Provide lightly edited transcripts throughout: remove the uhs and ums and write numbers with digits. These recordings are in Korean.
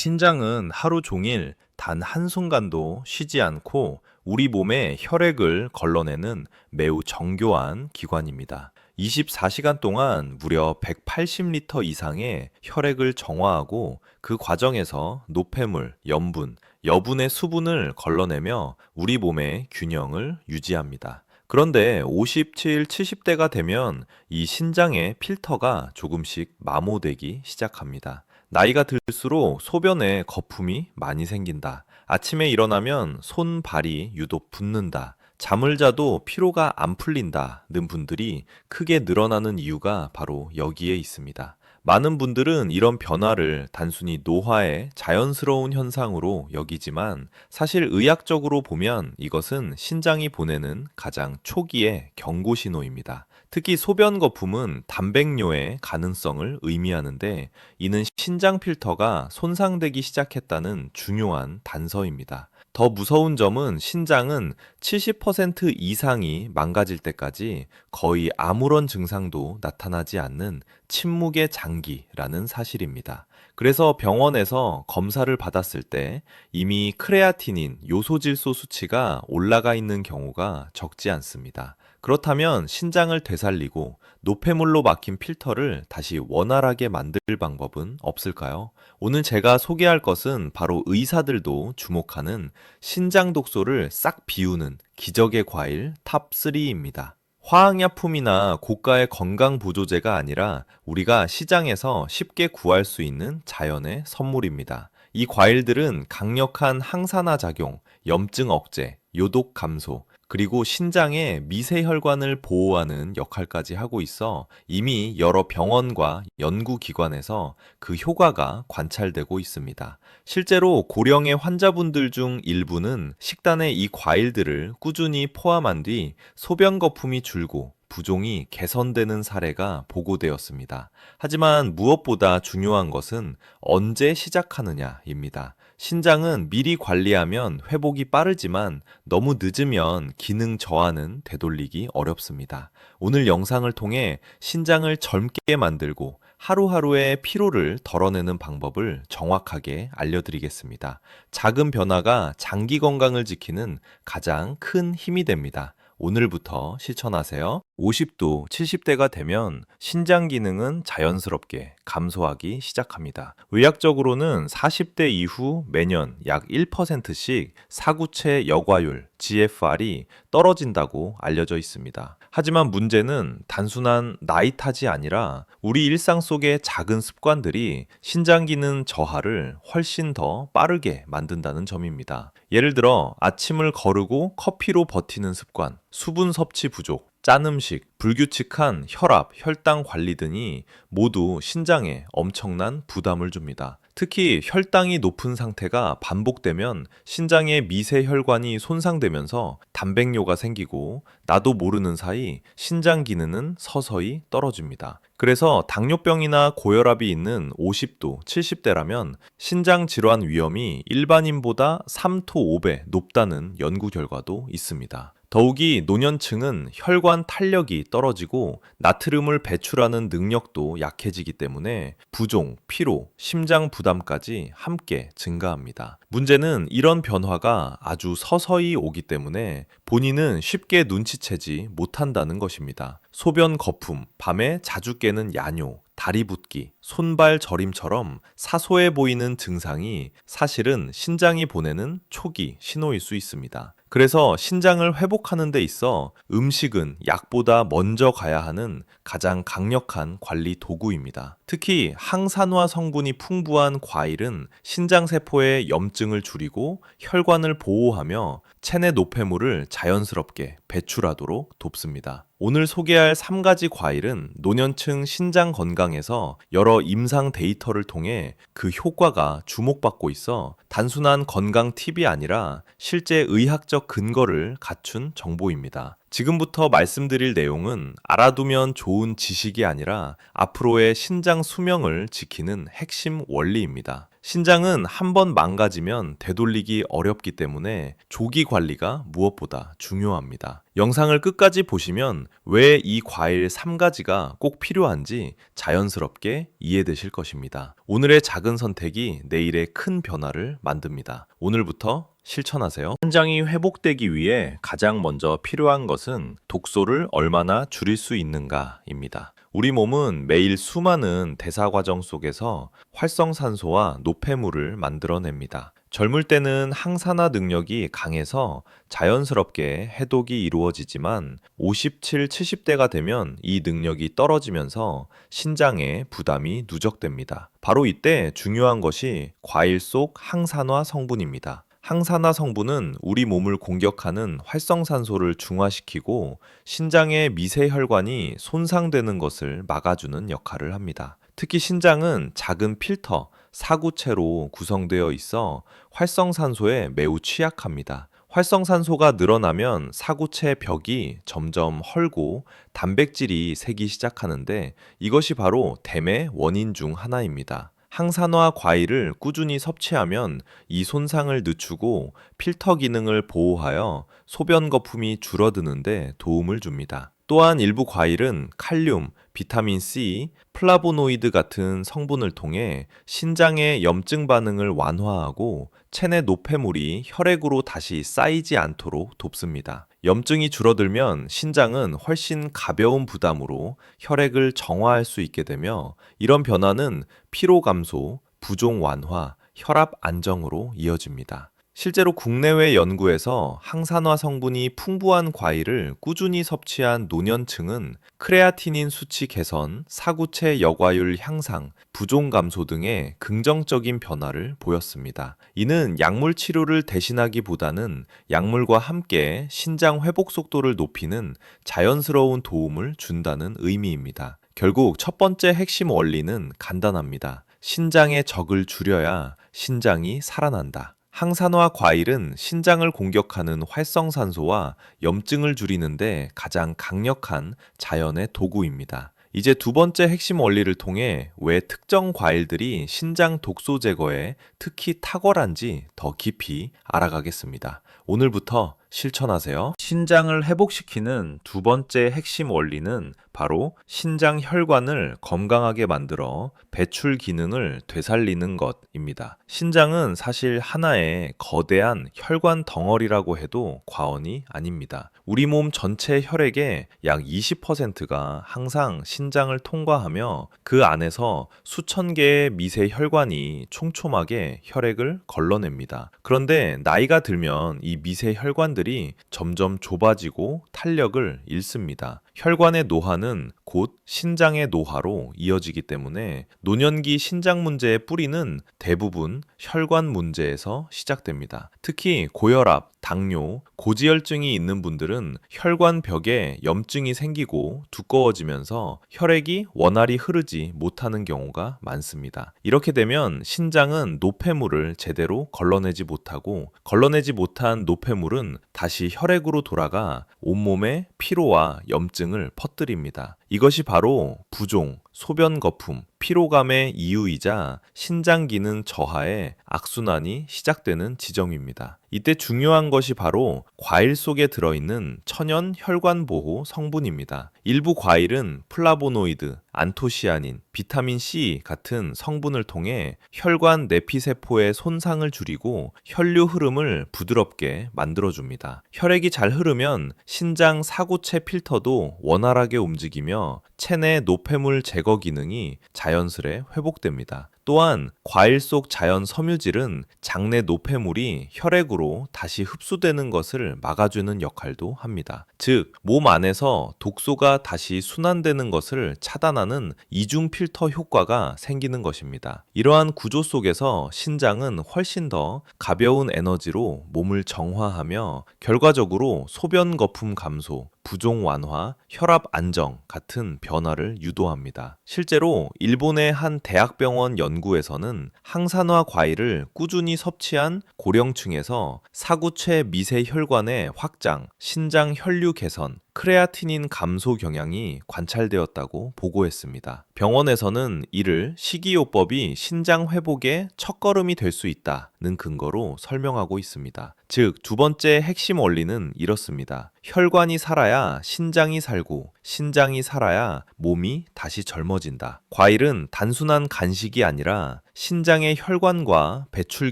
신장은 하루 종일 단 한순간도 쉬지 않고 우리 몸에 혈액을 걸러내는 매우 정교한 기관입니다. 24시간 동안 무려 180리터 이상의 혈액을 정화하고 그 과정에서 노폐물, 염분, 여분의 수분을 걸러내며 우리 몸의 균형을 유지합니다. 그런데 57, 70대가 되면 이 신장의 필터가 조금씩 마모되기 시작합니다. 나이가 들수록 소변에 거품이 많이 생긴다. 아침에 일어나면 손, 발이 유독 붓는다. 잠을 자도 피로가 안 풀린다는 분들이 크게 늘어나는 이유가 바로 여기에 있습니다. 많은 분들은 이런 변화를 단순히 노화의 자연스러운 현상으로 여기지만 사실 의학적으로 보면 이것은 신장이 보내는 가장 초기의 경고 신호입니다. 특히 소변 거품은 단백뇨의 가능성을 의미하는데 이는 신장 필터가 손상되기 시작했다는 중요한 단서입니다. 더 무서운 점은 신장은 70% 이상이 망가질 때까지 거의 아무런 증상도 나타나지 않는 침묵의 장기라는 사실입니다. 그래서 병원에서 검사를 받았을 때 이미 크레아티닌, 요소질소 수치가 올라가 있는 경우가 적지 않습니다. 그렇다면 신장을 되살리고 노폐물로 막힌 필터를 다시 원활하게 만들 방법은 없을까요? 오늘 제가 소개할 것은 바로 의사들도 주목하는 신장 독소를 싹 비우는 기적의 과일 탑3입니다. 화학약품이나 고가의 건강보조제가 아니라 우리가 시장에서 쉽게 구할 수 있는 자연의 선물입니다. 이 과일들은 강력한 항산화 작용, 염증 억제, 요독 감소, 그리고 신장의 미세혈관을 보호하는 역할까지 하고 있어 이미 여러 병원과 연구기관에서 그 효과가 관찰되고 있습니다. 실제로 고령의 환자분들 중 일부는 식단에 이 과일들을 꾸준히 포함한 뒤 소변 거품이 줄고 부종이 개선되는 사례가 보고되었습니다. 하지만 무엇보다 중요한 것은 언제 시작하느냐입니다. 신장은 미리 관리하면 회복이 빠르지만 너무 늦으면 기능 저하는 되돌리기 어렵습니다. 오늘 영상을 통해 신장을 젊게 만들고 하루하루의 피로를 덜어내는 방법을 정확하게 알려드리겠습니다. 작은 변화가 장기 건강을 지키는 가장 큰 힘이 됩니다. 오늘부터 실천하세요. 50도, 70대가 되면 신장 기능은 자연스럽게 감소하기 시작합니다. 의학적으로는 40대 이후 매년 약 1%씩 사구체 여과율, GFR이 떨어진다고 알려져 있습니다. 하지만 문제는 단순한 나이 탓이 아니라 우리 일상 속의 작은 습관들이 신장 기능 저하를 훨씬 더 빠르게 만든다는 점입니다. 예를 들어 아침을 거르고 커피로 버티는 습관, 수분 섭취 부족, 짠 음식, 불규칙한 혈압, 혈당 관리 등이 모두 신장에 엄청난 부담을 줍니다. 특히 혈당이 높은 상태가 반복되면 신장의 미세혈관이 손상되면서 단백뇨가 생기고 나도 모르는 사이 신장 기능은 서서히 떨어집니다. 그래서 당뇨병이나 고혈압이 있는 50도, 70대라면 신장 질환 위험이 일반인보다 3토 5배 높다는 연구 결과도 있습니다. 더욱이 노년층은 혈관 탄력이 떨어지고 나트륨을 배출하는 능력도 약해지기 때문에 부종, 피로, 심장 부담까지 함께 증가합니다. 문제는 이런 변화가 아주 서서히 오기 때문에 본인은 쉽게 눈치채지 못한다는 것입니다. 소변 거품, 밤에 자주 깨는 야뇨, 다리 붓기, 손발 저림처럼 사소해 보이는 증상이 사실은 신장이 보내는 초기 신호일 수 있습니다. 그래서 신장을 회복하는 데 있어 음식은 약보다 먼저 가야 하는 가장 강력한 관리 도구입니다. 특히 항산화 성분이 풍부한 과일은 신장세포의 염증을 줄이고 혈관을 보호하며 체내 노폐물을 자연스럽게 배출하도록 돕습니다. 오늘 소개할 3가지 과일은 노년층 신장 건강에서 여러 임상 데이터를 통해 그 효과가 주목받고 있어 단순한 건강 팁이 아니라 실제 의학적 근거를 갖춘 정보입니다. 지금부터 말씀드릴 내용은 알아두면 좋은 지식이 아니라 앞으로의 신장 수명을 지키는 핵심 원리입니다. 신장은 한 번 망가지면 되돌리기 어렵기 때문에 조기 관리가 무엇보다 중요합니다. 영상을 끝까지 보시면 왜 이 과일 3가지가 꼭 필요한지 자연스럽게 이해되실 것입니다. 오늘의 작은 선택이 내일의 큰 변화를 만듭니다. 오늘부터 실천하세요. 신장이 회복되기 위해 가장 먼저 필요한 것은 독소를 얼마나 줄일 수 있는가입니다. 우리 몸은 매일 수많은 대사 과정 속에서 활성산소와 노폐물을 만들어냅니다. 젊을 때는 항산화 능력이 강해서 자연스럽게 해독이 이루어지지만 57, 70대가 되면 이 능력이 떨어지면서 신장에 부담이 누적됩니다. 바로 이때 중요한 것이 과일 속 항산화 성분입니다. 항산화 성분은 우리 몸을 공격하는 활성산소를 중화시키고 신장의 미세 혈관이 손상되는 것을 막아주는 역할을 합니다. 특히 신장은 작은 필터, 사구체로 구성되어 있어 활성산소에 매우 취약합니다. 활성산소가 늘어나면 사구체 벽이 점점 헐고 단백질이 새기 시작하는데 이것이 바로 댐의 원인 중 하나입니다. 항산화 과일을 꾸준히 섭취하면 이 손상을 늦추고 필터 기능을 보호하여 소변 거품이 줄어드는데 도움을 줍니다. 또한 일부 과일은 칼륨, 비타민 C, 플라보노이드 같은 성분을 통해 신장의 염증 반응을 완화하고 체내 노폐물이 혈액으로 다시 쌓이지 않도록 돕습니다. 염증이 줄어들면 신장은 훨씬 가벼운 부담으로 혈액을 정화할 수 있게 되며 이런 변화는 피로 감소, 부종 완화, 혈압 안정으로 이어집니다. 실제로 국내외 연구에서 항산화 성분이 풍부한 과일을 꾸준히 섭취한 노년층은 크레아티닌 수치 개선, 사구체 여과율 향상, 부종 감소 등의 긍정적인 변화를 보였습니다. 이는 약물 치료를 대신하기보다는 약물과 함께 신장 회복 속도를 높이는 자연스러운 도움을 준다는 의미입니다. 결국 첫 번째 핵심 원리는 간단합니다. 신장의 적을 줄여야 신장이 살아난다. 항산화 과일은 신장을 공격하는 활성산소와 염증을 줄이는데 가장 강력한 자연의 도구입니다. 이제 두 번째 핵심 원리를 통해 왜 특정 과일들이 신장 독소 제거에 특히 탁월한지 더 깊이 알아가겠습니다. 오늘부터 실천하세요. 신장을 회복시키는 두 번째 핵심 원리는 바로 신장 혈관을 건강하게 만들어 배출 기능을 되살리는 것입니다. 신장은 사실 하나의 거대한 혈관 덩어리라고 해도 과언이 아닙니다. 우리 몸 전체 혈액의 약 20%가 항상 신장을 통과하며 그 안에서 수천 개의 미세 혈관이 촘촘하게 혈액을 걸러냅니다. 그런데 나이가 들면 이 미세 혈관들이 점점 좁아지고 탄력을 잃습니다. 혈관의 노화는 곧 신장의 노화로 이어지기 때문에 노년기 신장 문제의 뿌리는 대부분 혈관 문제에서 시작됩니다. 특히 고혈압, 당뇨, 고지혈증이 있는 분들은 혈관벽에 염증이 생기고 두꺼워지면서 혈액이 원활히 흐르지 못하는 경우가 많습니다. 이렇게 되면 신장은 노폐물을 제대로 걸러내지 못하고 걸러내지 못한 노폐물은 다시 혈액으로 돌아가 온몸에 피로와 염증을 퍼뜨립니다. 이것이 바로 부종, 소변 거품, 피로감의 이유이자 신장 기능 저하의 악순환이 시작되는 지점입니다. 이때 중요한 것이 바로 과일 속에 들어있는 천연 혈관 보호 성분입니다. 일부 과일은 플라보노이드, 안토시아닌, 비타민 C 같은 성분을 통해 혈관 내피세포의 손상을 줄이고 혈류 흐름을 부드럽게 만들어줍니다. 혈액이 잘 흐르면 신장 사구체 필터도 원활하게 움직이며 체내 노폐물 제거 기능이 자연스레 회복됩니다. 또한 과일 속 자연 섬유질은 장내 노폐물이 혈액으로 다시 흡수되는 것을 막아주는 역할도 합니다. 즉, 몸 안에서 독소가 다시 순환되는 것을 차단하는 이중 필터 효과가 생기는 것입니다. 이러한 구조 속에서 신장은 훨씬 더 가벼운 에너지로 몸을 정화하며 결과적으로 소변 거품 감소, 부종 완화, 혈압 안정 같은 변화를 유도합니다. 실제로 일본의 한 대학병원 연구에서는 항산화 과일을 꾸준히 섭취한 고령층에서 사구체 미세 혈관의 확장, 신장 혈류 개선, 크레아티닌 감소 경향이 관찰되었다고 보고했습니다. 병원에서는 이를 식이요법이 신장 회복의 첫걸음이 될 수 있다는 근거로 설명하고 있습니다. 즉, 두 번째 핵심 원리는 이렇습니다. 혈관이 살아야 신장이 살고, 신장이 살아야 몸이 다시 젊어진다. 과일은 단순한 간식이 아니라 신장의 혈관과 배출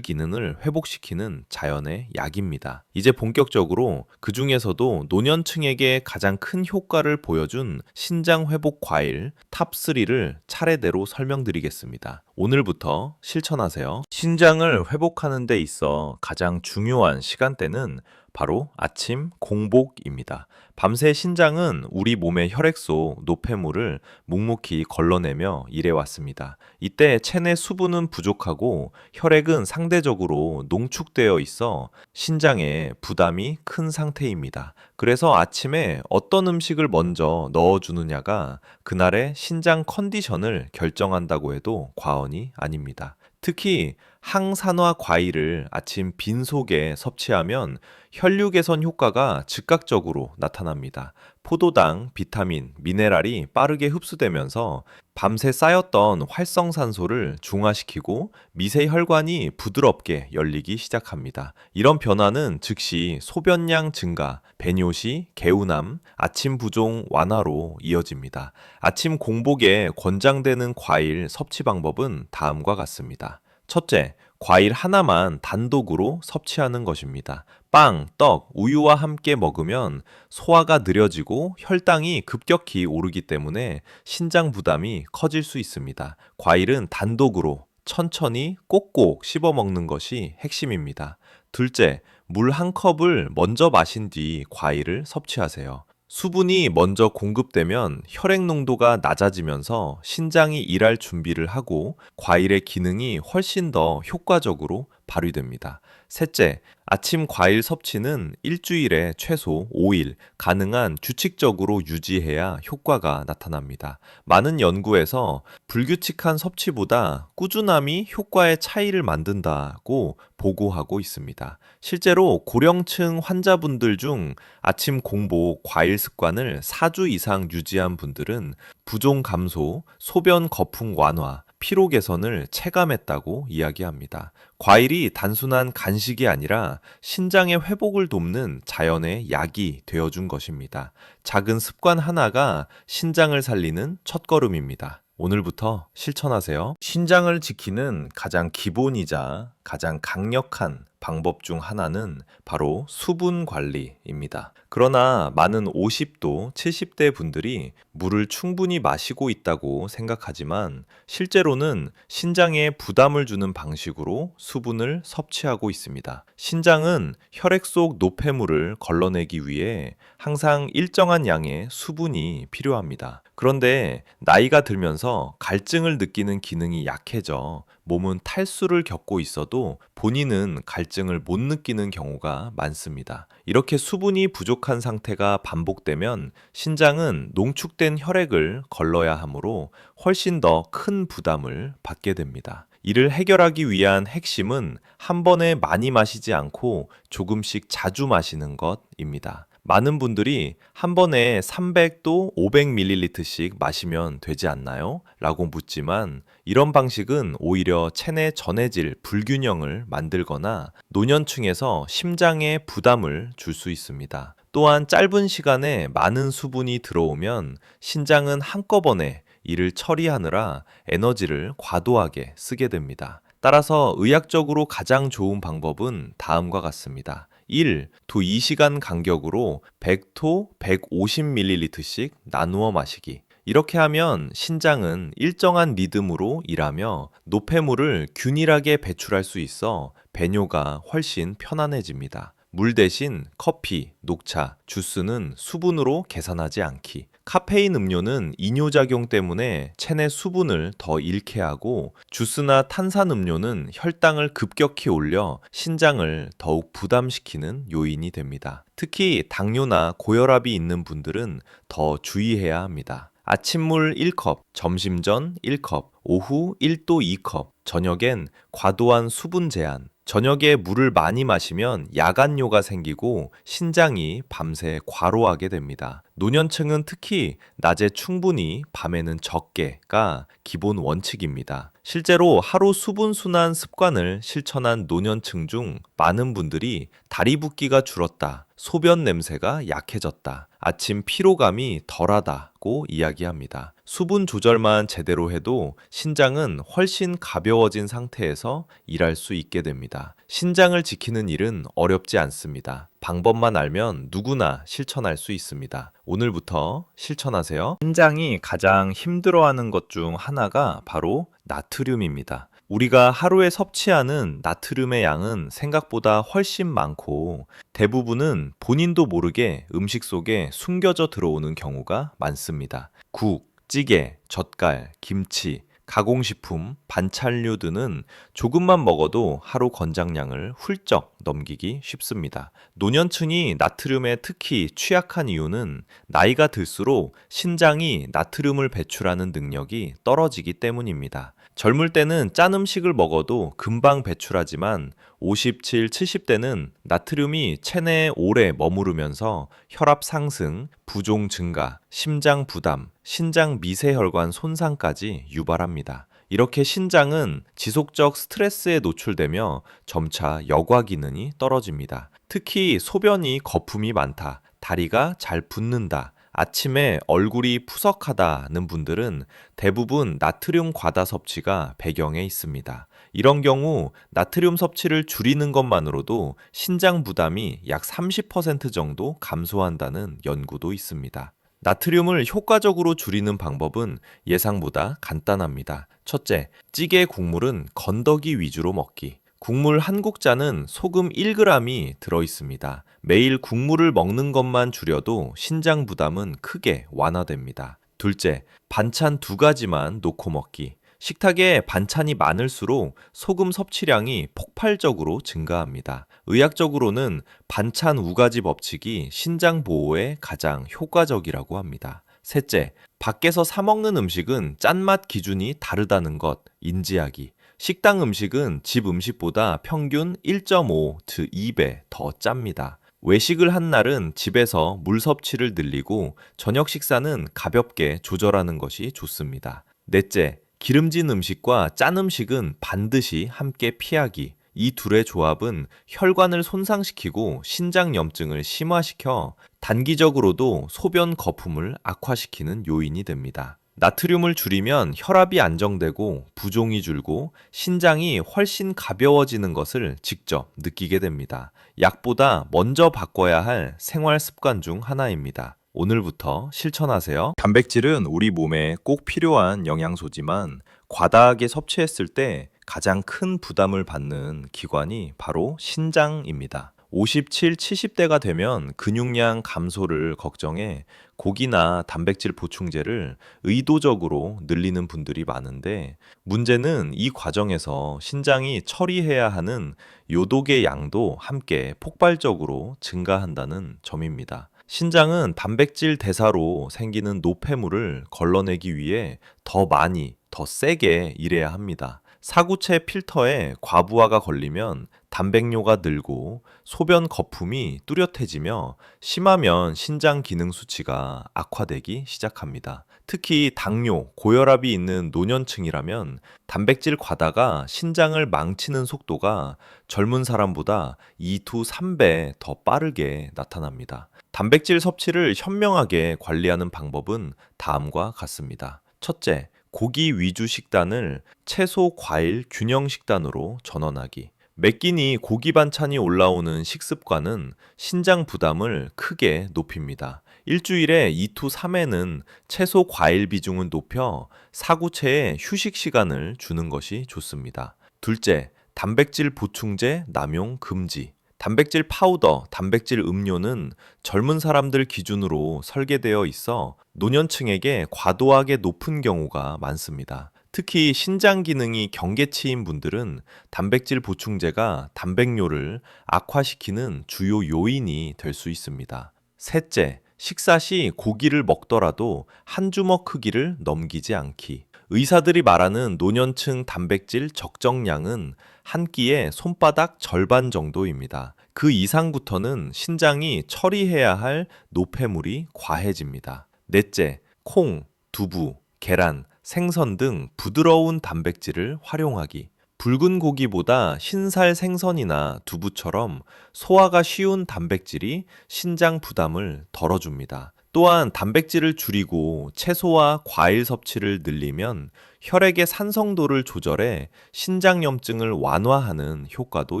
기능을 회복시키는 자연의 약입니다. 이제 본격적으로 그 중에서도 노년층에게 가장 큰 효과를 보여준 신장 회복 과일 탑3를 차례대로 설명드리겠습니다. 오늘부터 실천하세요. 신장을 회복하는 데 있어 가장 중요한 시간대는 바로 아침 공복입니다. 밤새 신장은 우리 몸의 혈액 속 노폐물을 묵묵히 걸러내며 일해왔습니다. 이때 체내 수분은 부족하고 혈액은 상대적으로 농축되어 있어 신장에 부담이 큰 상태입니다. 그래서 아침에 어떤 음식을 먼저 넣어주느냐가 그날의 신장 컨디션을 결정한다고 해도 과언이 아닙니다. 특히 항산화 과일을 아침 빈속에 섭취하면 혈류 개선 효과가 즉각적으로 나타납니다. 포도당, 비타민, 미네랄이 빠르게 흡수되면서 밤새 쌓였던 활성산소를 중화시키고 미세 혈관이 부드럽게 열리기 시작합니다. 이런 변화는 즉시 소변량 증가, 배뇨시, 개운함, 아침 부종 완화로 이어집니다. 아침 공복에 권장되는 과일 섭취 방법은 다음과 같습니다. 첫째, 과일 하나만 단독으로 섭취하는 것입니다. 빵, 떡, 우유와 함께 먹으면 소화가 느려지고 혈당이 급격히 오르기 때문에 신장 부담이 커질 수 있습니다. 과일은 단독으로 천천히 꼭꼭 씹어 먹는 것이 핵심입니다. 둘째, 물 한 컵을 먼저 마신 뒤 과일을 섭취하세요. 수분이 먼저 공급되면 혈액 농도가 낮아지면서 신장이 일할 준비를 하고 과일의 기능이 훨씬 더 효과적으로 발휘됩니다. 셋째, 아침 과일 섭취는 일주일에 최소 5일, 가능한 규칙적으로 유지해야 효과가 나타납니다. 많은 연구에서 불규칙한 섭취보다 꾸준함이 효과의 차이를 만든다고 보고하고 있습니다. 실제로 고령층 환자분들 중 아침 공복 과일 습관을 4주 이상 유지한 분들은 부종 감소, 소변 거품 완화, 피로 개선을 체감했다고 이야기합니다. 과일이 단순한 간식이 아니라 신장의 회복을 돕는 자연의 약이 되어준 것입니다. 작은 습관 하나가 신장을 살리는 첫걸음입니다. 오늘부터 실천하세요. 신장을 지키는 가장 기본이자 가장 강력한 방법 중 하나는 바로 수분 관리입니다. 그러나 많은 50도, 70대 분들이 물을 충분히 마시고 있다고 생각하지만 실제로는 신장에 부담을 주는 방식으로 수분을 섭취하고 있습니다. 신장은 혈액 속 노폐물을 걸러내기 위해 항상 일정한 양의 수분이 필요합니다. 그런데 나이가 들면서 갈증을 느끼는 기능이 약해져 몸은 탈수를 겪고 있어도 본인은 갈증을 못 느끼는 경우가 많습니다. 이렇게 수분이 부족한 상태가 반복되면 신장은 농축된 혈액을 걸러야 하므로 훨씬 더 큰 부담을 받게 됩니다. 이를 해결하기 위한 핵심은 한 번에 많이 마시지 않고 조금씩 자주 마시는 것입니다. 많은 분들이 한 번에 300도 500ml씩 마시면 되지 않나요? 라고 묻지만 이런 방식은 오히려 체내 전해질 불균형을 만들거나 노년층에서 심장에 부담을 줄 수 있습니다. 또한 짧은 시간에 많은 수분이 들어오면 신장은 한꺼번에 이를 처리하느라 에너지를 과도하게 쓰게 됩니다. 따라서 의학적으로 가장 좋은 방법은 다음과 같습니다. 1, 두 2시간 간격으로 100토 150ml씩 나누어 마시기. 이렇게 하면 신장은 일정한 리듬으로 일하며 노폐물을 균일하게 배출할 수 있어 배뇨가 훨씬 편안해집니다. 물 대신 커피, 녹차, 주스는 수분으로 계산하지 않기. 카페인 음료는 이뇨작용 때문에 체내 수분을 더 잃게 하고 주스나 탄산 음료는 혈당을 급격히 올려 신장을 더욱 부담시키는 요인이 됩니다. 특히 당뇨나 고혈압이 있는 분들은 더 주의해야 합니다. 아침물 1컵, 점심 전 1컵, 오후 1도 2컵, 저녁엔 과도한 수분 제한, 저녁에 물을 많이 마시면 야간뇨가 생기고 신장이 밤새 과로하게 됩니다. 노년층은 특히 낮에 충분히, 밤에는 적게가 기본 원칙입니다. 실제로 하루 수분 순환 습관을 실천한 노년층 중 많은 분들이 다리 붓기가 줄었다, 소변 냄새가 약해졌다, 아침 피로감이 덜하다고 이야기합니다. 수분 조절만 제대로 해도 신장은 훨씬 가벼워진 상태에서 일할 수 있게 됩니다. 신장을 지키는 일은 어렵지 않습니다. 방법만 알면 누구나 실천할 수 있습니다. 오늘부터 실천하세요. 신장이 가장 힘들어하는 것 중 하나가 바로 나트륨입니다. 우리가 하루에 섭취하는 나트륨의 양은 생각보다 훨씬 많고 대부분은 본인도 모르게 음식 속에 숨겨져 들어오는 경우가 많습니다. 국, 찌개, 젓갈, 김치, 가공식품, 반찬류 등은 조금만 먹어도 하루 권장량을 훌쩍 넘기기 쉽습니다. 노년층이 나트륨에 특히 취약한 이유는 나이가 들수록 신장이 나트륨을 배출하는 능력이 떨어지기 때문입니다. 젊을 때는 짠 음식을 먹어도 금방 배출하지만 57, 70대는 나트륨이 체내에 오래 머무르면서 혈압 상승, 부종 증가, 심장 부담, 신장 미세혈관 손상까지 유발합니다. 이렇게 신장은 지속적 스트레스에 노출되며 점차 여과 기능이 떨어집니다. 특히 소변이 거품이 많다, 다리가 잘 붓는다, 아침에 얼굴이 푸석하다는 분들은 대부분 나트륨 과다 섭취가 배경에 있습니다. 이런 경우 나트륨 섭취를 줄이는 것만으로도 신장 부담이 약 30% 정도 감소한다는 연구도 있습니다. 나트륨을 효과적으로 줄이는 방법은 예상보다 간단합니다. 첫째, 찌개 국물은 건더기 위주로 먹기. 국물 한 국자는 소금 1g이 들어있습니다. 매일 국물을 먹는 것만 줄여도 신장 부담은 크게 완화됩니다. 둘째, 반찬 2가지만 놓고 먹기. 식탁에 반찬이 많을수록 소금 섭취량이 폭발적으로 증가합니다. 의학적으로는 반찬 우가지 법칙이 신장 보호에 가장 효과적이라고 합니다. 셋째, 밖에서 사 먹는 음식은 짠맛 기준이 다르다는 것 인지하기. 식당 음식은 집 음식보다 평균 1.5-2배 더 짭니다. 외식을 한 날은 집에서 물 섭취를 늘리고 저녁 식사는 가볍게 조절하는 것이 좋습니다. 넷째, 기름진 음식과 짠 음식은 반드시 함께 피하기. 이 둘의 조합은 혈관을 손상시키고 신장염증을 심화시켜 단기적으로도 소변 거품을 악화시키는 요인이 됩니다. 나트륨을 줄이면 혈압이 안정되고 부종이 줄고 신장이 훨씬 가벼워지는 것을 직접 느끼게 됩니다. 약보다 먼저 바꿔야 할 생활 습관 중 하나입니다. 오늘부터 실천하세요. 단백질은 우리 몸에 꼭 필요한 영양소지만 과다하게 섭취했을 때 가장 큰 부담을 받는 기관이 바로 신장입니다. 57, 70대가 되면 근육량 감소를 걱정해 고기나 단백질 보충제를 의도적으로 늘리는 분들이 많은데 문제는 이 과정에서 신장이 처리해야 하는 요독의 양도 함께 폭발적으로 증가한다는 점입니다. 신장은 단백질 대사로 생기는 노폐물을 걸러내기 위해 더 많이, 더 세게 일해야 합니다. 사구체 필터에 과부하가 걸리면 단백뇨가 늘고 소변 거품이 뚜렷해지며 심하면 신장 기능 수치가 악화되기 시작합니다. 특히 당뇨, 고혈압이 있는 노년층이라면 단백질 과다가 신장을 망치는 속도가 젊은 사람보다 2-3배 더 빠르게 나타납니다. 단백질 섭취를 현명하게 관리하는 방법은 다음과 같습니다. 첫째, 고기 위주 식단을 채소, 과일, 균형 식단으로 전환하기. 매 끼니 고기 반찬이 올라오는 식습관은 신장 부담을 크게 높입니다. 일주일에 2-3회는 채소, 과일 비중을 높여 사구체에 휴식 시간을 주는 것이 좋습니다. 둘째, 단백질 보충제 남용 금지. 단백질 파우더, 단백질 음료는 젊은 사람들 기준으로 설계되어 있어 노년층에게 과도하게 높은 경우가 많습니다. 특히 신장 기능이 경계치인 분들은 단백질 보충제가 단백뇨를 악화시키는 주요 요인이 될 수 있습니다. 셋째, 식사 시 고기를 먹더라도 한 주먹 크기를 넘기지 않기. 의사들이 말하는 노년층 단백질 적정량은 한 끼에 손바닥 절반 정도입니다. 그 이상부터는 신장이 처리해야 할 노폐물이 과해집니다. 넷째, 콩, 두부, 계란, 생선 등 부드러운 단백질을 활용하기. 붉은 고기보다 흰살 생선이나 두부처럼 소화가 쉬운 단백질이 신장 부담을 덜어줍니다. 또한 단백질을 줄이고 채소와 과일 섭취를 늘리면 혈액의 산성도를 조절해 신장염증을 완화하는 효과도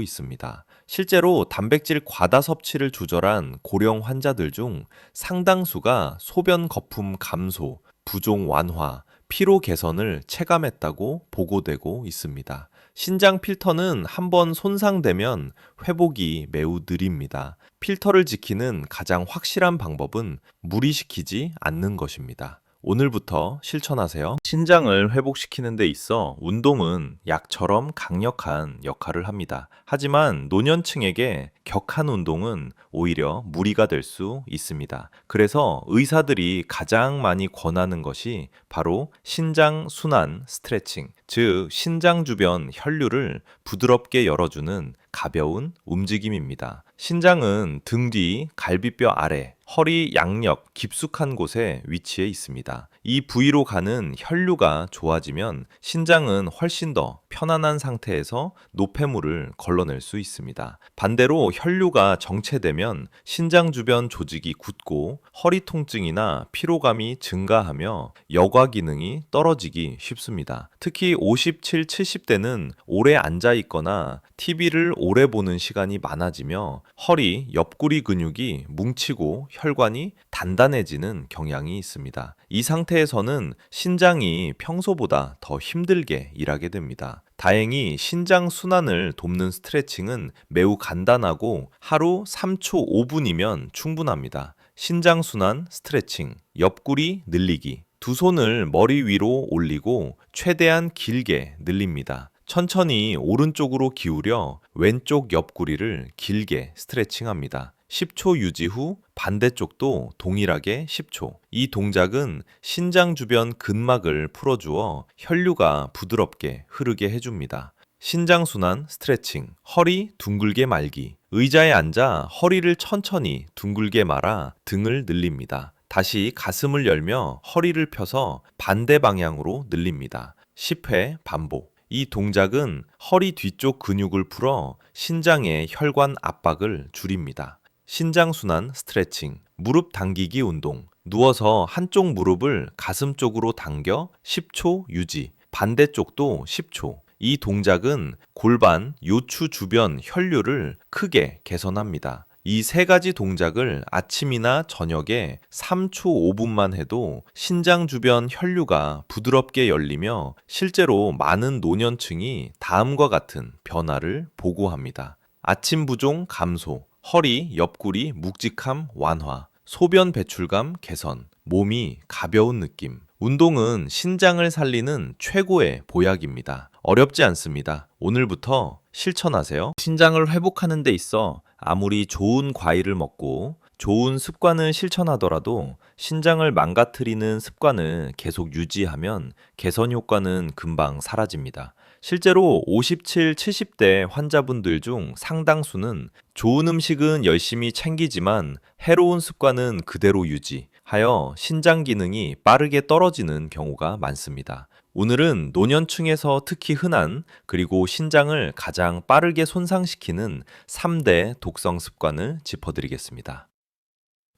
있습니다. 실제로 단백질 과다 섭취를 조절한 고령 환자들 중 상당수가 소변 거품 감소, 부종 완화, 피로 개선을 체감했다고 보고되고 있습니다. 신장 필터는 한번 손상되면 회복이 매우 느립니다. 필터를 지키는 가장 확실한 방법은 무리시키지 않는 것입니다. 오늘부터 실천하세요. 신장을 회복시키는 데 있어 운동은 약처럼 강력한 역할을 합니다. 하지만 노년층에게 격한 운동은 오히려 무리가 될 수 있습니다. 그래서 의사들이 가장 많이 권하는 것이 바로 신장 순환 스트레칭, 즉 신장 주변 혈류를 부드럽게 열어주는 가벼운 움직임입니다. 신장은 등 뒤 갈비뼈 아래, 허리 양옆 깊숙한 곳에 위치해 있습니다. 이 부위로 가는 혈류가 좋아지면 신장은 훨씬 더 편안한 상태에서 노폐물을 걸러낼 수 있습니다. 반대로 혈류가 정체되면 신장 주변 조직이 굳고 허리 통증이나 피로감이 증가하며 여과 기능이 떨어지기 쉽습니다. 특히 57, 70대는 오래 앉아 있거나 TV를 오래 보는 시간이 많아지며 허리, 옆구리 근육이 뭉치고 혈관이 단단해지는 경향이 있습니다. 이 상태에서는 신장이 평소보다 더 힘들게 일하게 됩니다. 다행히 신장 순환을 돕는 스트레칭은 매우 간단하고 하루 3초 5분이면 충분합니다. 신장 순환 스트레칭, 옆구리 늘리기. 두 손을 머리 위로 올리고 최대한 길게 늘립니다. 천천히 오른쪽으로 기울여 왼쪽 옆구리를 길게 스트레칭합니다. 10초 유지 후 반대쪽도 동일하게 10초. 이 동작은 신장 주변 근막을 풀어주어 혈류가 부드럽게 흐르게 해줍니다. 신장순환 스트레칭, 허리 둥글게 말기. 의자에 앉아 허리를 천천히 둥글게 말아 등을 늘립니다. 다시 가슴을 열며 허리를 펴서 반대 방향으로 늘립니다. 10회 반복. 이 동작은 허리 뒤쪽 근육을 풀어 신장의 혈관 압박을 줄입니다. 신장순환 스트레칭, 무릎 당기기 운동. 누워서 한쪽 무릎을 가슴 쪽으로 당겨 10초 유지, 반대쪽도 10초. 이 동작은 골반, 요추 주변 혈류를 크게 개선합니다. 이 세 가지 동작을 아침이나 저녁에 3초 5분만 해도 신장 주변 혈류가 부드럽게 열리며 실제로 많은 노년층이 다음과 같은 변화를 보고합니다. 아침 부종 감소, 허리, 옆구리 묵직함 완화, 소변 배출감 개선, 몸이 가벼운 느낌. 운동은 신장을 살리는 최고의 보약입니다. 어렵지 않습니다. 오늘부터 실천하세요. 신장을 회복하는 데 있어 아무리 좋은 과일을 먹고 좋은 습관을 실천하더라도 신장을 망가뜨리는 습관을 계속 유지하면 개선 효과는 금방 사라집니다. 실제로 57, 70대 환자분들 중 상당수는 좋은 음식은 열심히 챙기지만 해로운 습관은 그대로 유지하여 신장 기능이 빠르게 떨어지는 경우가 많습니다. 오늘은 노년층에서 특히 흔한 그리고 신장을 가장 빠르게 손상시키는 3대 독성 습관을 짚어드리겠습니다.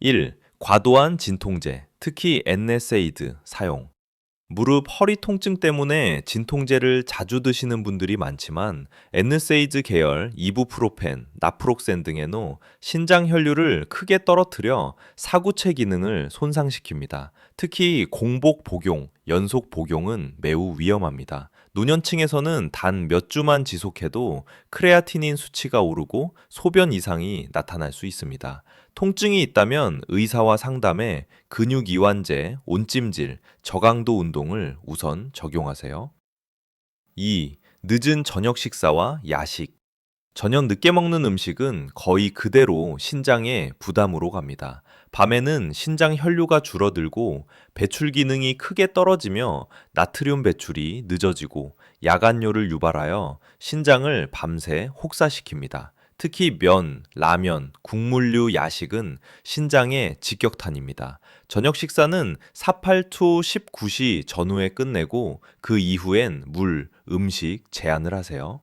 1. 과도한 진통제, 특히 NSAID 사용. 무릎, 허리 통증 때문에 진통제를 자주 드시는 분들이 많지만 NSAID 계열 이부프로펜, 나프록센 등에는 신장 혈류를 크게 떨어뜨려 사구체 기능을 손상시킵니다. 특히 공복 복용, 연속 복용은 매우 위험합니다. 노년층에서는 단 몇 주만 지속해도 크레아티닌 수치가 오르고 소변 이상이 나타날 수 있습니다. 통증이 있다면 의사와 상담해 근육 이완제, 온찜질, 저강도 운동을 우선 적용하세요. 2. 늦은 저녁 식사와 야식. 저녁 늦게 먹는 음식은 거의 그대로 신장에 부담으로 갑니다. 밤에는 신장 혈류가 줄어들고 배출 기능이 크게 떨어지며 나트륨 배출이 늦어지고 야간뇨를 유발하여 신장을 밤새 혹사시킵니다. 특히 면, 라면, 국물류 야식은 신장의 직격탄입니다. 저녁 식사는 48to 19시 전후에 끝내고 그 이후엔 물, 음식 제한을 하세요.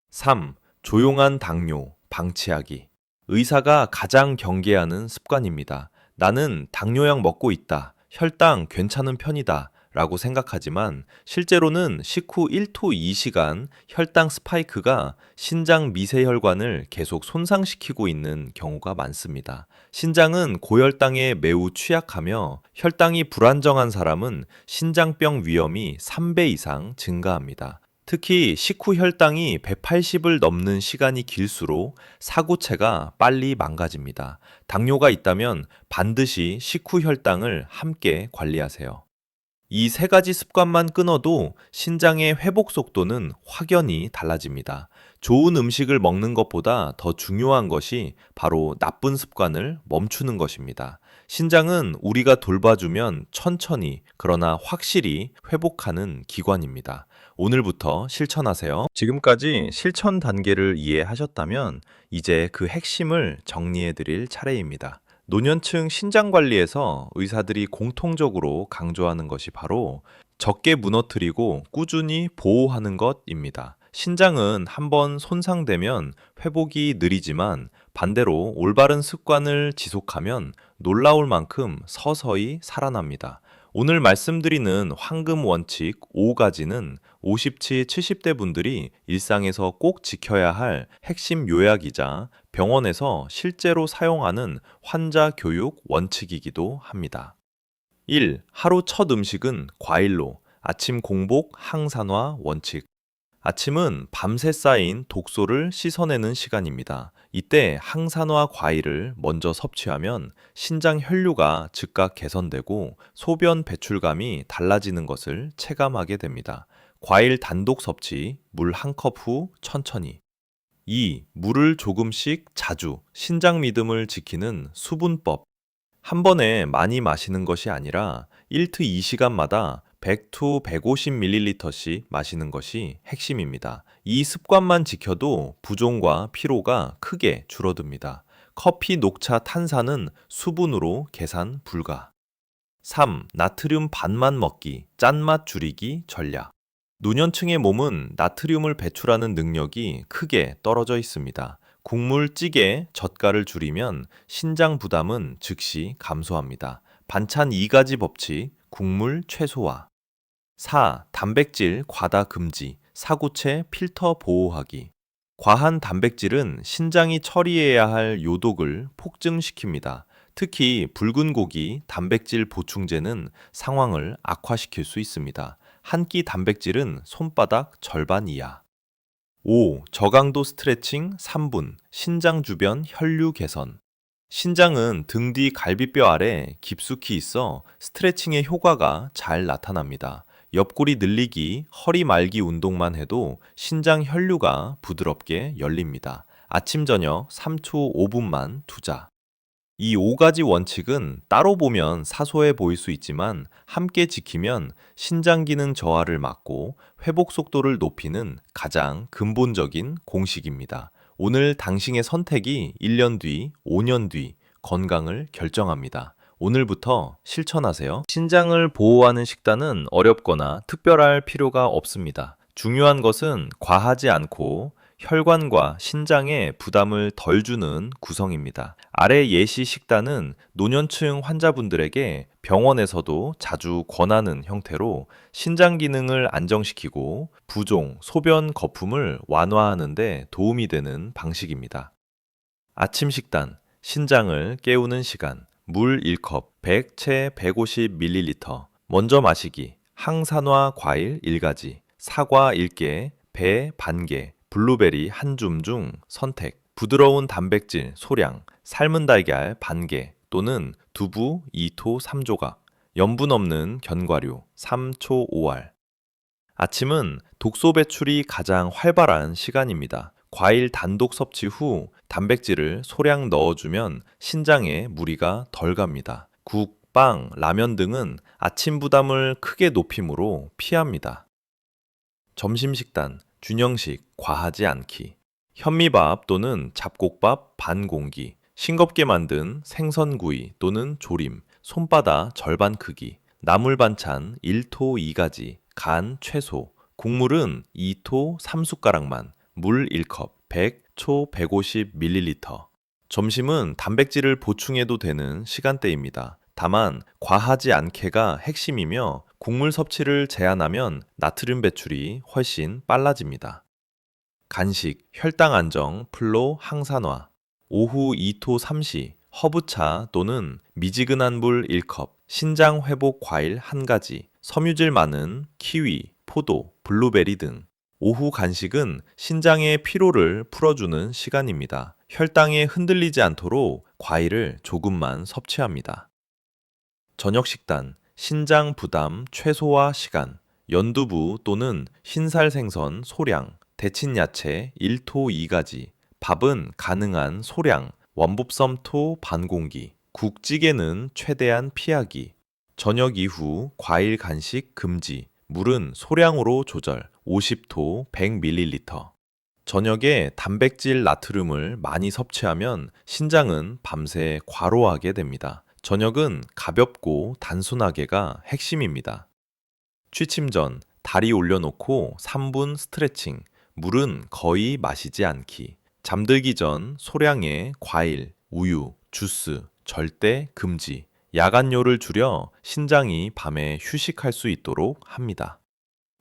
3. 조용한 당뇨, 방치하기. 의사가 가장 경계하는 습관입니다. 나는 당뇨약 먹고 있다. 혈당 괜찮은 편이다. 라고 생각하지만 실제로는 식후 1to 2시간 혈당 스파이크가 신장 미세혈관을 계속 손상시키고 있는 경우가 많습니다. 신장은 고혈당에 매우 취약하며 혈당이 불안정한 사람은 신장병 위험이 3배 이상 증가합니다. 특히 식후 혈당이 180을 넘는 시간이 길수록 사고체가 빨리 망가집니다. 당뇨가 있다면 반드시 식후 혈당을 함께 관리하세요. 이 세 가지 습관만 끊어도 신장의 회복 속도는 확연히 달라집니다. 좋은 음식을 먹는 것보다 더 중요한 것이 바로 나쁜 습관을 멈추는 것입니다. 신장은 우리가 돌봐주면 천천히, 그러나 확실히 회복하는 기관입니다. 오늘부터 실천하세요. 지금까지 실천 단계를 이해하셨다면 이제 그 핵심을 정리해 드릴 차례입니다. 노년층 신장 관리에서 의사들이 공통적으로 강조하는 것이 바로 적게 무너뜨리고 꾸준히 보호하는 것입니다. 신장은 한번 손상되면 회복이 느리지만 반대로 올바른 습관을 지속하면 놀라울 만큼 서서히 살아납니다. 오늘 말씀드리는 황금 원칙 5가지는 50치, 70대 분들이 일상에서 꼭 지켜야 할 핵심 요약이자 병원에서 실제로 사용하는 환자 교육 원칙이기도 합니다. 1. 하루 첫 음식은 과일로. 아침 공복 항산화 원칙. 아침은 밤새 쌓인 독소를 씻어내는 시간입니다. 이때 항산화 과일을 먼저 섭취하면 신장 혈류가 즉각 개선되고 소변 배출감이 달라지는 것을 체감하게 됩니다. 과일 단독 섭취, 물 한 컵 후 천천히. 2. 물을 조금씩 자주, 신장 믿음을 지키는 수분법. 한 번에 많이 마시는 것이 아니라 1to 2시간마다 100to 150ml씩 마시는 것이 핵심입니다. 이 습관만 지켜도 부종과 피로가 크게 줄어듭니다. 커피, 녹차, 탄산은 수분으로 계산 불가. 3. 나트륨 반만 먹기, 짠맛 줄이기 전략. 노년층의 몸은 나트륨을 배출하는 능력이 크게 떨어져 있습니다. 국물, 찌개, 젓갈을 줄이면 신장 부담은 즉시 감소합니다. 반찬 2가지 법칙, 국물 최소화. 4. 단백질 과다 금지, 사구체 필터 보호하기. 과한 단백질은 신장이 처리해야 할 요독을 폭증시킵니다. 특히 붉은 고기, 단백질 보충제는 상황을 악화시킬 수 있습니다. 한 끼 단백질은 손바닥 절반 이하. 5. 저강도 스트레칭 3분, 신장 주변 혈류 개선. 신장은 등 뒤 갈비뼈 아래 깊숙이 있어 스트레칭의 효과가 잘 나타납니다. 옆구리 늘리기, 허리 말기 운동만 해도 신장 혈류가 부드럽게 열립니다. 아침 저녁 3초 5분만 투자. 이 5가지 원칙은 따로 보면 사소해 보일 수 있지만 함께 지키면 신장 기능 저하를 막고 회복 속도를 높이는 가장 근본적인 공식입니다. 오늘 당신의 선택이 1년 뒤, 5년 뒤 건강을 결정합니다. 오늘부터 실천하세요. 신장을 보호하는 식단은 어렵거나 특별할 필요가 없습니다. 중요한 것은 과하지 않고 혈관과 신장에 부담을 덜 주는 구성입니다. 아래 예시 식단은 노년층 환자분들에게 병원에서도 자주 권하는 형태로 신장 기능을 안정시키고 부종, 소변 거품을 완화하는 데 도움이 되는 방식입니다. 아침 식단, 신장을 깨우는 시간, 물 1컵, 100채 150ml, 먼저 마시기, 항산화 과일 1가지, 사과 1개, 배 반개, 블루베리 한 줌 중 선택, 부드러운 단백질 소량, 삶은 달걀 반개 또는 두부 2to 3조각, 염분 없는 견과류 3초 5알. 아침은 독소 배출이 가장 활발한 시간입니다. 과일 단독 섭취 후 단백질을 소량 넣어주면 신장에 무리가 덜 갑니다. 국, 빵, 라면 등은 아침 부담을 크게 높이므로 피합니다. 점심 식단, 균형식, 과하지 않기. 현미밥 또는 잡곡밥 반 공기, 싱겁게 만든 생선구이 또는 조림, 손바닥 절반 크기, 나물 반찬 1토 2가지, 간 최소, 국물은 2토 3숟가락만, 물 1컵, 100, 초 150ml. 점심은 단백질을 보충해도 되는 시간대입니다. 다만 과하지 않게가 핵심이며 국물 섭취를 제한하면 나트륨 배출이 훨씬 빨라집니다. 간식, 혈당 안정, 플로 항산화. 오후 2토 3시, 허브차 또는 미지근한 물 1컵, 신장 회복 과일 1가지, 섬유질 많은 키위, 포도, 블루베리 등. 오후 간식은 신장의 피로를 풀어주는 시간입니다. 혈당에 흔들리지 않도록 과일을 조금만 섭취합니다. 저녁 식단, 신장 부담 최소화 시간, 연두부 또는 흰살 생선 소량, 데친 야채 1토 2가지, 밥은 가능한 소량, 원복섬토 반 공기, 국찌개는 최대한 피하기, 저녁 이후 과일 간식 금지, 물은 소량으로 조절, 50토 100ml. 저녁에 단백질 나트륨을 많이 섭취하면 신장은 밤새 과로하게 됩니다. 저녁은 가볍고 단순하게가 핵심입니다. 취침 전 다리 올려놓고 3분 스트레칭, 물은 거의 마시지 않기, 잠들기 전 소량의 과일, 우유, 주스, 절대 금지, 야간료를 줄여 신장이 밤에 휴식할 수 있도록 합니다.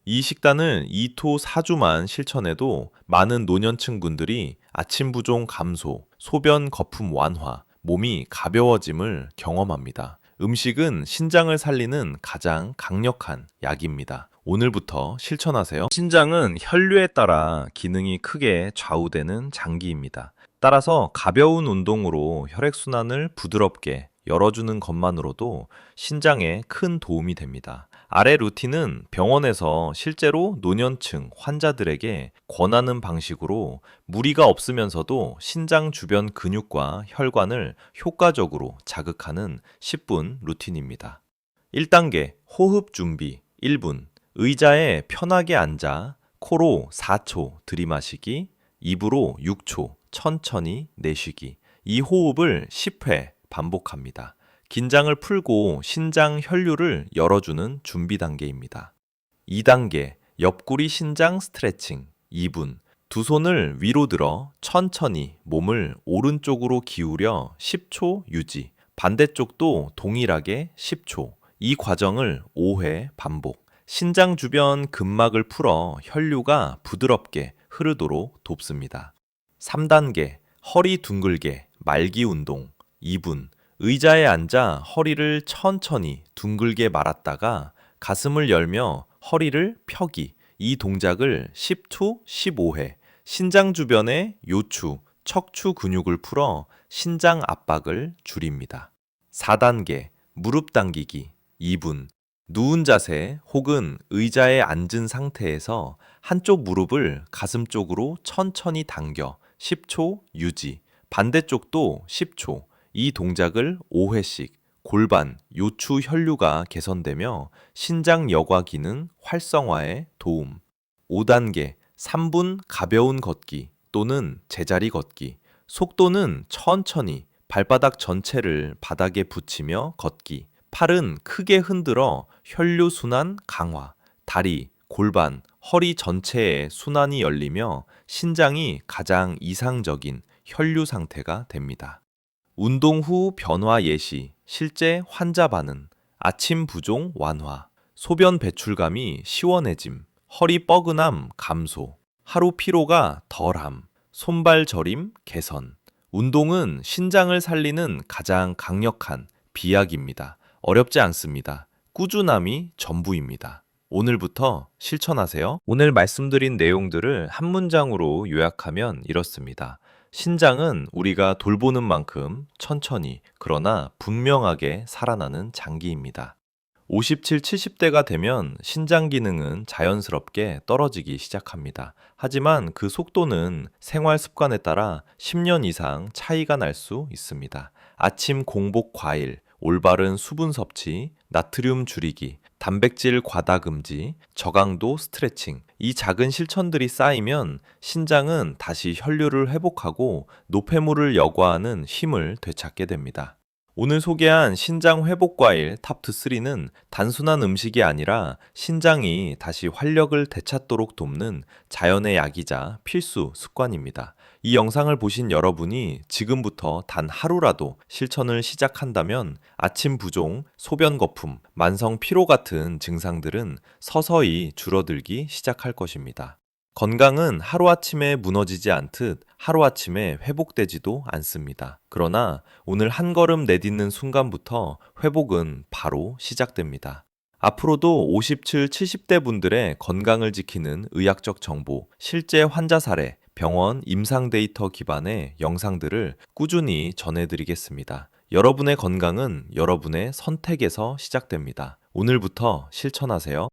이 식단을 2토 4주만 실천해도 많은 노년층 분들이 아침 부종 감소, 소변 거품 완화, 몸이 가벼워짐을 경험합니다. 음식은 신장을 살리는 가장 강력한 약입니다. 오늘부터 실천하세요. 신장은 혈류에 따라 기능이 크게 좌우되는 장기입니다. 따라서 가벼운 운동으로 혈액순환을 부드럽게 열어주는 것만으로도 신장에 큰 도움이 됩니다. 아래 루틴은 병원에서 실제로 노년층 환자들에게 권하는 방식으로 무리가 없으면서도 신장 주변 근육과 혈관을 효과적으로 자극하는 10분 루틴입니다. 1단계 호흡 준비 1분, 의자에 편하게 앉아 코로 4초 들이마시기, 입으로 6초 천천히 내쉬기. 이 호흡을 10회 반복합니다. 긴장을 풀고 신장 혈류를 열어주는 준비 단계입니다. 2단계 옆구리 신장 스트레칭 2분. 두 손을 위로 들어 천천히 몸을 오른쪽으로 기울여 10초 유지. 반대쪽도 동일하게 10초. 이 과정을 5회 반복. 신장 주변 근막을 풀어 혈류가 부드럽게 흐르도록 돕습니다. 3단계 허리 둥글게 말기 운동 2분. 의자에 앉아 허리를 천천히 둥글게 말았다가 가슴을 열며 허리를 펴기. 이 동작을 10초 15회. 신장 주변의 요추, 척추 근육을 풀어 신장 압박을 줄입니다. 4단계 무릎 당기기 2분. 누운 자세 혹은 의자에 앉은 상태에서 한쪽 무릎을 가슴 쪽으로 천천히 당겨 10초 유지. 반대쪽도 10초. 이 동작을 5회씩. 골반, 요추 혈류가 개선되며 신장 여과 기능 활성화에 도움. 5단계 3분 가벼운 걷기 또는 제자리 걷기. 속도는 천천히 발바닥 전체를 바닥에 붙이며 걷기. 팔은 크게 흔들어 혈류 순환 강화. 다리, 골반, 허리 전체에 순환이 열리며 신장이 가장 이상적인 혈류 상태가 됩니다. 운동 후 변화 예시, 실제 환자 반응, 아침 부종 완화, 소변 배출감이 시원해짐, 허리 뻐근함 감소, 하루 피로가 덜함, 손발 저림 개선. 운동은 신장을 살리는 가장 강력한 비약입니다. 어렵지 않습니다. 꾸준함이 전부입니다. 오늘부터 실천하세요. 오늘 말씀드린 내용들을 한 문장으로 요약하면 이렇습니다. 신장은 우리가 돌보는 만큼 천천히 그러나 분명하게 살아나는 장기입니다. 57, 70대가 되면 신장 기능은 자연스럽게 떨어지기 시작합니다. 하지만 그 속도는 생활 습관에 따라 10년 이상 차이가 날 수 있습니다. 아침 공복 과일, 올바른 수분 섭취, 나트륨 줄이기, 단백질 과다 금지, 저강도 스트레칭. 이 작은 실천들이 쌓이면 신장은 다시 혈류를 회복하고 노폐물을 여과하는 힘을 되찾게 됩니다. 오늘 소개한 신장 회복 과일 탑2-3는 단순한 음식이 아니라 신장이 다시 활력을 되찾도록 돕는 자연의 약이자 필수 습관입니다. 이 영상을 보신 여러분이 지금부터 단 하루라도 실천을 시작한다면 아침 부종, 소변 거품, 만성 피로 같은 증상들은 서서히 줄어들기 시작할 것입니다. 건강은 하루아침에 무너지지 않듯 하루아침에 회복되지도 않습니다. 그러나 오늘 한 걸음 내딛는 순간부터 회복은 바로 시작됩니다. 앞으로도 57, 70대 분들의 건강을 지키는 의학적 정보, 실제 환자 사례, 병원 임상 데이터 기반의 영상들을 꾸준히 전해드리겠습니다. 여러분의 건강은 여러분의 선택에서 시작됩니다. 오늘부터 실천하세요.